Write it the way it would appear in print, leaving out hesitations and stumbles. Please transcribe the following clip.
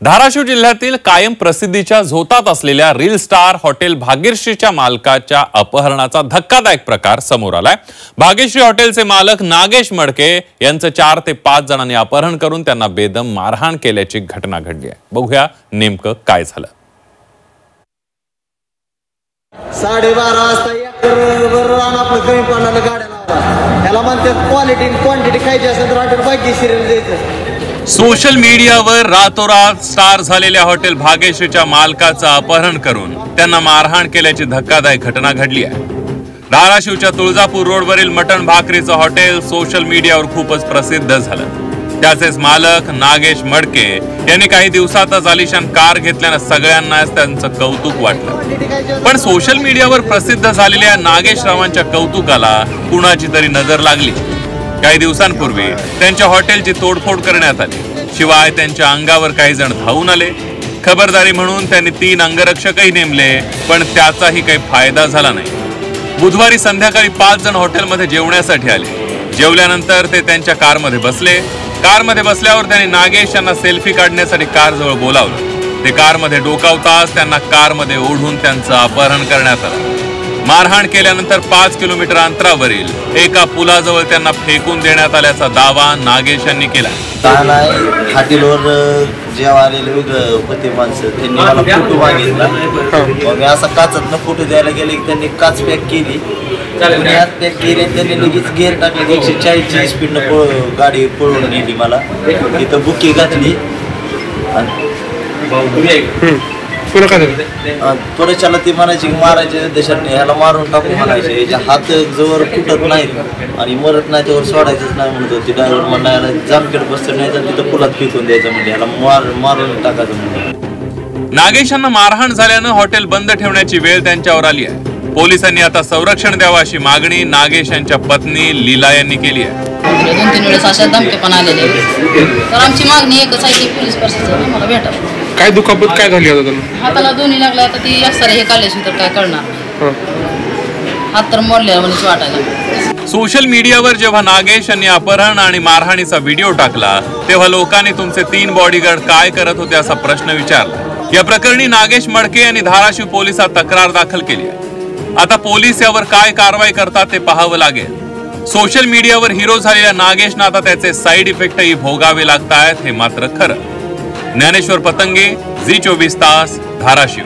धाराशिव जिल्ह्यातील कायम प्रसिद्धीच्या झोतात असलेल्या रील स्टार हॉटेल भाग्यश्रीच्या मालकाच्या अपहरणाचा धक्कादायक प्रकार समोर आलाय। भाग्यश्री हॉटेलचे मालक नागेश मडके यांचं 4 ते 5 जणांनी अपहरण करून त्यांना बेदम मारहाण केल्याची घटना घडली आहे। बघूया नेमकं काय झालं। 12:30 वाजता आपलं कमी पडणाऱ्या गाड्या लावला त्याला म्हणतात क्वालिटी क्वांटिटी खायची असेल तर हॉटेल भाग्यश्री द्यायचं। सोशल मीडियावर रातोरात स्टार झालेल्या हॉटेल भाग्यश्रीच्या मालकाचं अपहरण करून त्यांना मारहाण केल्याची धक्कादायक घटना घडली आहे। धाराशिवच्या तुळजापूर रोडवरील मटण भाकरीचं हॉटेल सोशल मीडियावर खूपच प्रसिद्ध झालं। त्याचेच मालक नागेश मडके यांनी काही दिवसातच आलिशान कार घेतल्यानं सगळ्यांनाच त्यांचं कौतुक वाटलं। पण सोशल मीडियावर प्रसिद्ध झालेल्या नागेश रावांच्या कौतुकाला कुणाची तरी नजर लागली। काही दिवसांपूर्वी त्यांच्या हॉटेलची तोडफोड करण्यात आली। शिवाय त्यांच्या अंगावर काही जण धावून आले। खबरदारी म्हणून त्यांनी 3 अंगरक्षकही नेमले, पण त्याचाही काही फायदा झाला नाही। बुधवारी संध्याकाळी 5 जण हॉटेलमध्ये जेवण्यासाठी आले। जेवल्यानंतर ते त्यांच्या कारमध्ये बसले। कारमध्ये बसल्यावर त्यांनी नागेश यांना सेल्फी काढण्यासाठी कारजवळ बोलावलं। ते कारमध्ये डोकावताच त्यांना कारमध्ये ओढून त्यांचं अपहरण करण्यात आलं। मारहाण केल्यानंतर 5 किलोमीटर अंतरावरील एका पुलाजवळ त्यांना फेकून देण्यात आल्याचा दावा नागेश यांनी केला। हॉटेलवर जेव्हा आलेले होते माणसं त्यांनी मला फोटो मागितला। मग मी असा काचतनं फोटो द्यायला गेले की त्यांनी काच पॅक केली। पॅक केली त्यांनी लगेच गेअर टाकले। 140ची स्पीडनं गाडी पळून नेली। मला तिथं बुकी घातली पुढच्याला ती म्हणायची की मारायचे देशात ह्याला मारून टाकू म्हणायचे। याच्या हात जवळ फुटत नाहीत आणि मरत नाही त्यावर सोडायचंच नाही म्हणत होती। ड्रायव्हर म्हणायला जामखेड बसतं नाही तर तिथं पुलात फेकून द्यायचं म्हणजे ह्याला मारून टाकायचं म्हणजे। नागेशांना मारहाण झाल्यानं हॉटेल बंद ठेवण्याची वेळ त्यांच्यावर आली आहे। पोलिसांनी आता संरक्षण द्यावं अशी मागणी नागेश यांच्या पत्नी लीला यांनी केली आहे। 2-3 वेळेस अशा धमके पण आलेले तर आमची मागणी एकच आहे की पोलीस प्रशासन मला भेटावं। काय दुखापत काय झाली आता त्यांना? हाताला दोन्ही लागला। आता ती एक्सरे हे काढल्याशी तर काय करणार। हात तर मोडले म्हणजे वाटायला। सोशल मीडियावर जेव्हा नागेश यांनी अपहरण आणि मारहाणीचा व्हिडिओ टाकला तेव्हा लोकांनी तुमचे 3 बॉडीगार्ड काय करत होते असा प्रश्न विचारला। या प्रकरणी नागेश मडके यांनी धाराशिव पोलिसात तक्रार दाखल केली आहे। आता पोलीस यावर काय कारवाई करतात ते पाहावं लागेल। सोशल मीडियावर हिरो झालेल्या नागेशना आता त्याचे साईड इफेक्टही भोगावे लागतायत हे मात्र खरं। ज्ञानेश्वर पतंगे, झी 24 तास, धाराशिव।